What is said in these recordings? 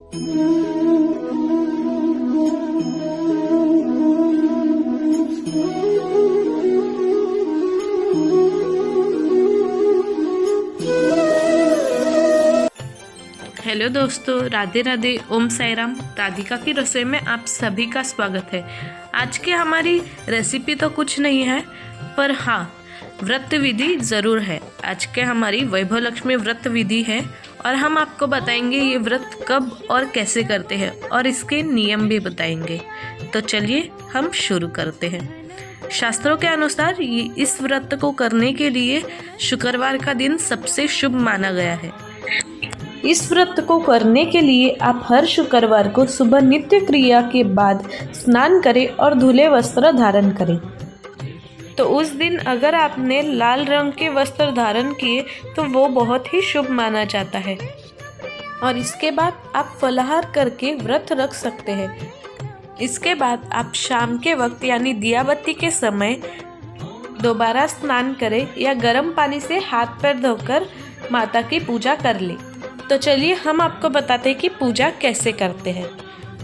Hello दोस्तों, राधे राधे, ओम साई राम। राधिका की रसोई में आप सभी का स्वागत है। आज की हमारी रेसिपी तो कुछ नहीं है, पर हाँ, व्रत विधि ज़रूर है। आज के हमारी वैभव लक्ष्मी व्रत विधि है और हम आपको बताएंगे ये व्रत कब और कैसे करते हैं और इसके नियम भी बताएंगे। तो चलिए हम शुरू करते हैं। शास्त्रों के अनुसार इस व्रत को करने के लिए शुक्रवार का दिन सबसे शुभ माना गया है। इस व्रत को करने के लिए आप हर शुक्रवार को सुबह नित्य क्रिया के बाद स्नान करें और धुले वस्त्र धारण करें। तो उस दिन अगर आपने लाल रंग के वस्त्र धारण किए तो वो बहुत ही शुभ माना जाता है। और इसके बाद आप फलाहार करके व्रत रख सकते हैं। इसके बाद आप शाम के वक्त यानी दिया बत्ती के समय दोबारा स्नान करें या गर्म पानी से हाथ पैर धोकर माता की पूजा कर लें। तो चलिए हम आपको बताते हैं कि पूजा कैसे करते हैं।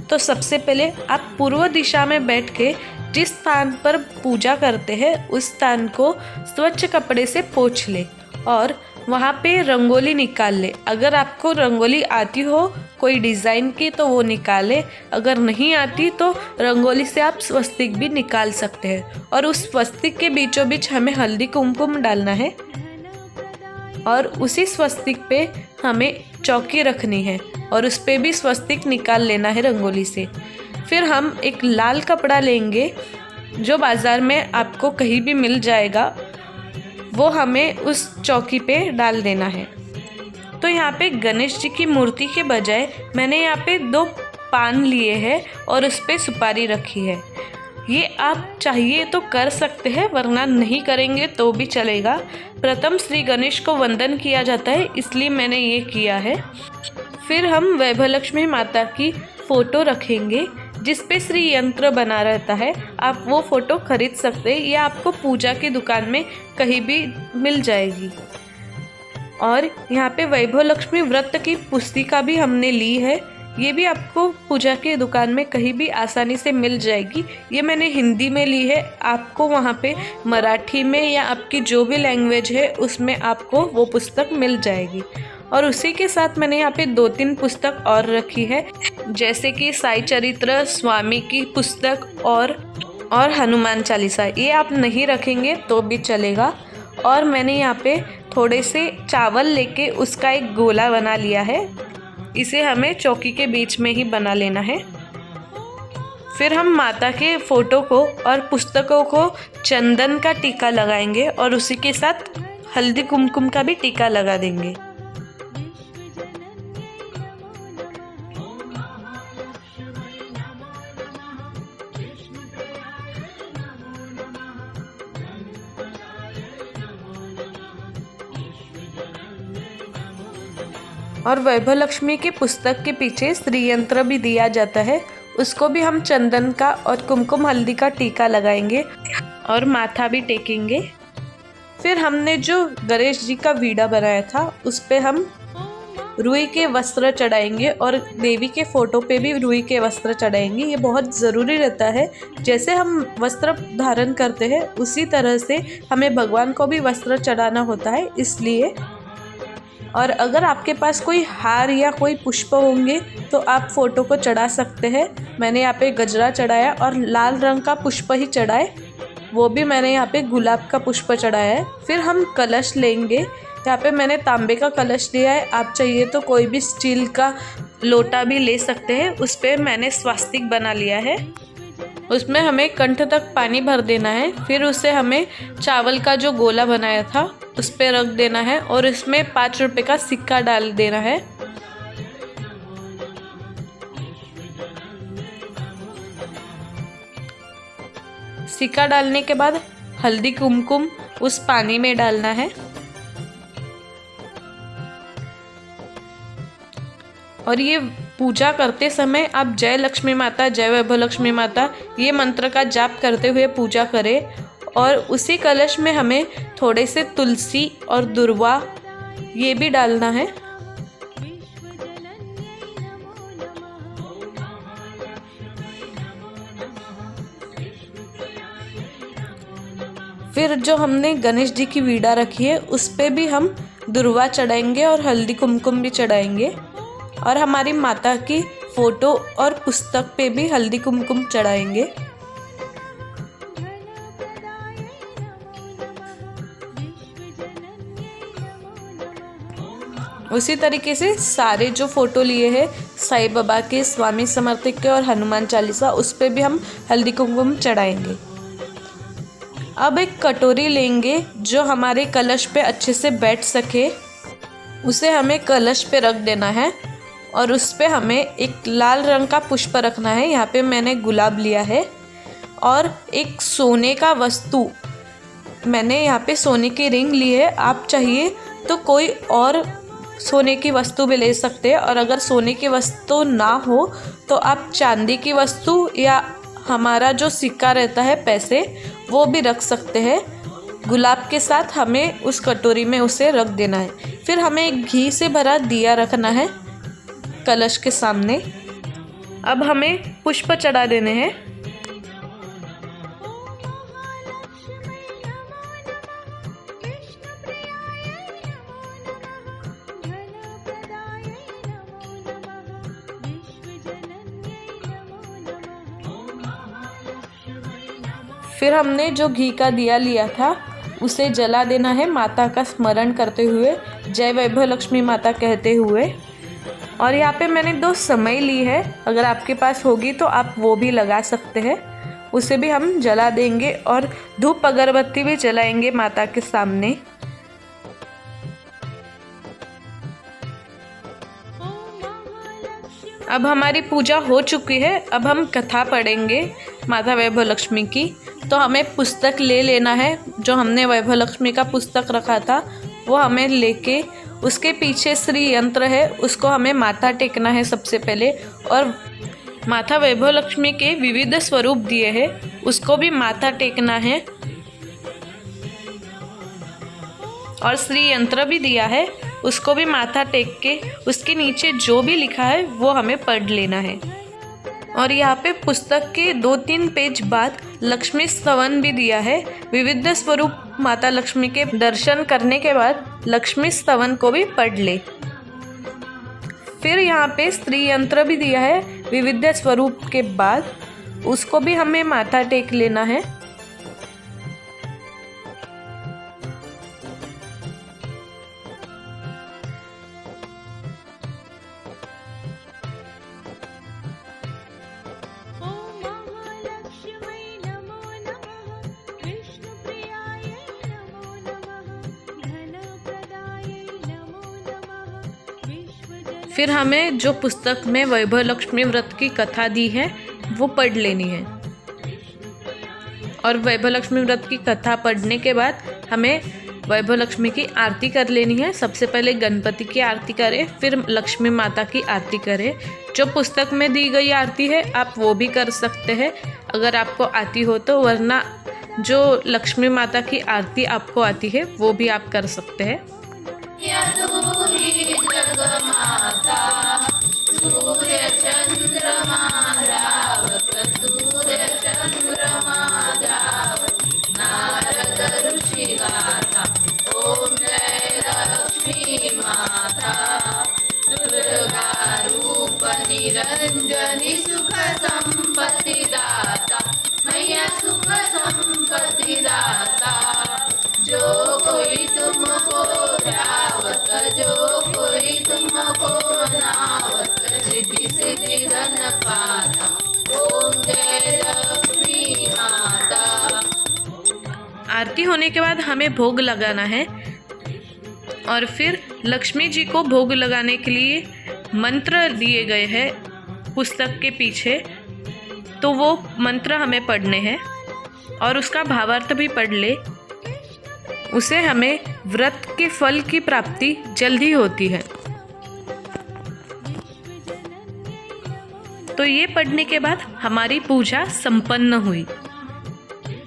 तो सबसे पहले आप पूर्व दिशा में बैठ के जिस स्थान पर पूजा करते हैं उस स्थान को स्वच्छ कपड़े से पोंछ ले और वहाँ पे रंगोली निकाल ले। अगर आपको रंगोली आती हो कोई डिज़ाइन की तो वो निकाले, अगर नहीं आती तो रंगोली से आप स्वस्तिक भी निकाल सकते हैं। और उस स्वस्तिक के बीचों बीच हमें हल्दी कुमकुम डालना है और उसी स्वस्तिक पे हमें चौकी रखनी है और उस पे भी स्वस्तिक निकाल लेना है रंगोली से। फिर हम एक लाल कपड़ा लेंगे जो बाज़ार में आपको कहीं भी मिल जाएगा, वो हमें उस चौकी पे डाल देना है। तो यहाँ पे गणेश जी की मूर्ति के बजाय मैंने यहाँ पे 2 पान लिए हैं और उस पे सुपारी रखी है। ये आप चाहिए तो कर सकते हैं, वरना नहीं करेंगे तो भी चलेगा। प्रथम श्री गणेश को वंदन किया जाता है, इसलिए मैंने ये किया है। फिर हम वैभव लक्ष्मी माता की फ़ोटो रखेंगे जिस पे श्री यंत्र बना रहता है। आप वो फ़ोटो खरीद सकते हैं या आपको पूजा की दुकान में कहीं भी मिल जाएगी। और यहाँ पे वैभव लक्ष्मी व्रत की पुस्तिका भी हमने ली है, ये भी आपको पूजा की दुकान में कहीं भी आसानी से मिल जाएगी। ये मैंने हिंदी में ली है, आपको वहाँ पे मराठी में या आपकी जो भी लैंग्वेज है उसमें आपको वो पुस्तक मिल जाएगी। और उसी के साथ मैंने यहाँ पे 2-3 पुस्तक और रखी है, जैसे कि साई चरित्र, स्वामी की पुस्तक और हनुमान चालीसा। ये आप नहीं रखेंगे तो भी चलेगा। और मैंने यहाँ पे थोड़े से चावल लेके उसका एक गोला बना लिया है। इसे हमें चौकी के बीच में ही बना लेना है। फिर हम माता के फ़ोटो को और पुस्तकों को चंदन का टीका लगाएंगे और उसी के साथ हल्दी कुमकुम का भी टीका लगा देंगे। और वैभव लक्ष्मी की पुस्तक के पीछे श्री यंत्र भी दिया जाता है, उसको भी हम चंदन का और कुमकुम हल्दी का टीका लगाएंगे और माथा भी टेकेंगे। फिर हमने जो गणेश जी का वीड़ा बनाया था उस पे हम रुई के वस्त्र चढ़ाएंगे और देवी के फ़ोटो पे भी रुई के वस्त्र चढ़ाएंगे। ये बहुत ज़रूरी रहता है। जैसे हम वस्त्र धारण करते हैं उसी तरह से हमें भगवान को भी वस्त्र चढ़ाना होता है, इसलिए। और अगर आपके पास कोई हार या कोई पुष्प होंगे तो आप फ़ोटो को चढ़ा सकते हैं। मैंने यहाँ पे गजरा चढ़ाया और लाल रंग का पुष्प ही चढ़ाए, वो भी मैंने यहाँ पे गुलाब का पुष्प चढ़ाया है। फिर हम कलश लेंगे, यहाँ पे मैंने तांबे का कलश लिया है, आप चाहिए तो कोई भी स्टील का लोटा भी ले सकते हैं। उस पर मैंने स्वास्तिक बना लिया है, उसमें हमें कंठ तक पानी भर देना है। फिर उसे हमें चावल का जो गोला बनाया था उस पर रख देना है और इसमें 5 रुपए का सिक्का डाल देना है। सिक्का डालने के बाद हल्दी कुमकुम उस पानी में डालना है और ये पूजा करते समय आप जय लक्ष्मी माता, जय वैभव लक्ष्मी माता ये मंत्र का जाप करते हुए पूजा करें। और उसी कलश में हमें थोड़े से तुलसी और दुर्वा ये भी डालना है। फिर जो हमने गणेश जी की वीड़ा रखी है उस पे भी हम दुर्वा चढ़ाएंगे और हल्दी कुमकुम भी चढ़ाएंगे, और हमारी माता की फ़ोटो और पुस्तक पे भी हल्दी कुमकुम चढ़ाएंगे। उसी तरीके से सारे जो फ़ोटो लिए हैं साईं बाबा के, स्वामी समर्थ के और हनुमान चालीसा, उस पे भी हम हल्दी कुमकुम चढ़ाएंगे। अब एक कटोरी लेंगे जो हमारे कलश पे अच्छे से बैठ सके, उसे हमें कलश पे रख देना है और उस पे हमें एक लाल रंग का पुष्प रखना है। यहाँ पे मैंने गुलाब लिया है और एक सोने का वस्तु, मैंने यहाँ पे सोने की रिंग ली है। आप चाहिए तो कोई और सोने की वस्तु भी ले सकते हैं, और अगर सोने की वस्तु ना हो तो आप चांदी की वस्तु या हमारा जो सिक्का रहता है पैसे, वो भी रख सकते हैं। गुलाब के साथ हमें उस कटोरी में उसे रख देना है। फिर हमें एक घी से भरा दिया रखना है कलश के सामने। अब हमें पुष्प चढ़ा देने हैं। फिर हमने जो घी का दिया लिया था उसे जला देना है, माता का स्मरण करते हुए, जय वैभव लक्ष्मी माता कहते हुए। और यहाँ पे मैंने 2 समय ली है, अगर आपके पास होगी तो आप वो भी लगा सकते हैं। उसे भी हम जला देंगे और धूप अगरबत्ती भी जलाएंगे माता के सामने। अब हमारी पूजा हो चुकी है। अब हम कथा पढ़ेंगे माता वैभव लक्ष्मी की। तो हमें पुस्तक ले लेना है, जो हमने वैभव लक्ष्मी का पुस्तक रखा था वो हमें लेके, उसके पीछे श्री यंत्र है उसको हमें माथा टेकना है सबसे पहले, और माता वैभव लक्ष्मी के विविध स्वरूप दिए हैं उसको भी माथा टेकना है, और श्री यंत्र भी दिया है उसको भी माथा टेक के उसके नीचे जो भी लिखा है वो हमें पढ़ लेना है। और यहाँ पे पुस्तक के 2-3 पेज बाद लक्ष्मी स्तवन भी दिया है। विविध स्वरूप माता लक्ष्मी के दर्शन करने के बाद लक्ष्मी स्तवन को भी पढ़ ले। फिर यहाँ पे स्त्री यंत्र भी दिया है विविध स्वरूप के बाद, उसको भी हमें माथा टेक लेना है। फिर हमें जो पुस्तक में वैभव लक्ष्मी व्रत की कथा दी है वो पढ़ लेनी है, और वैभव लक्ष्मी व्रत की कथा पढ़ने के बाद हमें वैभव लक्ष्मी की आरती कर लेनी है। सबसे पहले गणपति की आरती करें, फिर लक्ष्मी माता की आरती करें। जो पुस्तक में दी गई आरती है आप वो भी कर सकते हैं अगर आपको आती हो तो, वरना जो लक्ष्मी माता की आरती आपको आती है वो भी आप कर सकते हैं। सूर्य चंद्रमा नारद ऋषि गाथा, ओम जय लक्ष्मी माता, दुर्गा रूप निरंजनी सुख संपत्ति दाता, मैया सुख संपत्ति दाता। जो कोई तुमको ध्यावत, जो कोई तुमको नावत, रिद्धि सिद्धि धन पाता, ओम जय लक्ष्मी माता। आरती होने के बाद हमें भोग लगाना है, और फिर लक्ष्मी जी को भोग लगाने के लिए मंत्र दिए गए हैं पुस्तक के पीछे, तो वो मंत्र हमें पढ़ने हैं और उसका भावार्थ भी पढ़ ले। उसे हमें व्रत के फल की प्राप्ति जल्दी होती है। तो ये पढ़ने के बाद हमारी पूजा संपन्न हुई।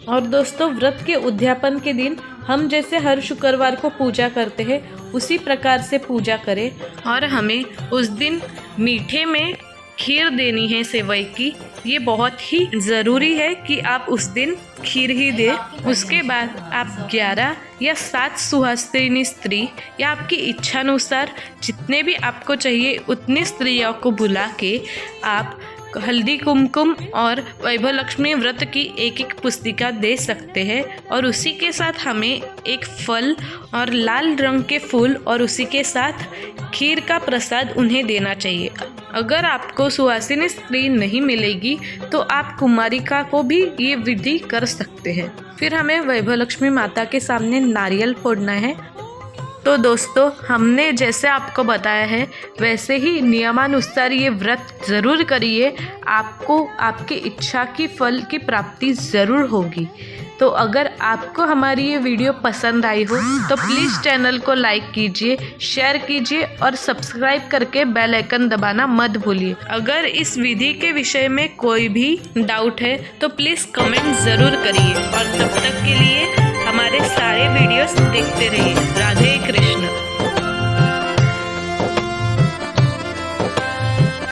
और दोस्तों, व्रत के उद्यापन के दिन हम जैसे हर शुक्रवार को पूजा करते हैं उसी प्रकार से पूजा करें, और हमें उस दिन मीठे में खीर देनी है सेवई की। ये बहुत ही ज़रूरी है कि आप उस दिन खीर ही दें। उसके बाद आप 11 या 7 सुहासिनी स्त्री या आपकी इच्छानुसार जितने भी आपको चाहिए उतनी स्त्रियों को बुला के आप हल्दी कुमकुम और वैभव लक्ष्मी व्रत की एक पुस्तिका दे सकते हैं। और उसी के साथ हमें एक फल और लाल रंग के फूल और उसी के साथ खीर का प्रसाद उन्हें देना चाहिए। अगर आपको सुहासिनी स्त्री नहीं मिलेगी तो आप कुमारिका को भी ये विधि कर सकते हैं। फिर हमें वैभव लक्ष्मी माता के सामने नारियल फोड़ना है। तो दोस्तों, हमने जैसे आपको बताया है वैसे ही नियमानुसार ये व्रत ज़रूर करिए। आपको आपकी इच्छा की फल की प्राप्ति ज़रूर होगी। तो अगर आपको हमारी ये वीडियो पसंद आई हो तो प्लीज़ चैनल को लाइक कीजिए, शेयर कीजिए और सब्सक्राइब करके बेल आइकन दबाना मत भूलिए। अगर इस विधि के विषय में कोई भी डाउट है तो प्लीज़ कमेंट ज़रूर करिए। और तब तक के लिए हमारे सारे वीडियोस देखते रहिए। राधे कृष्ण।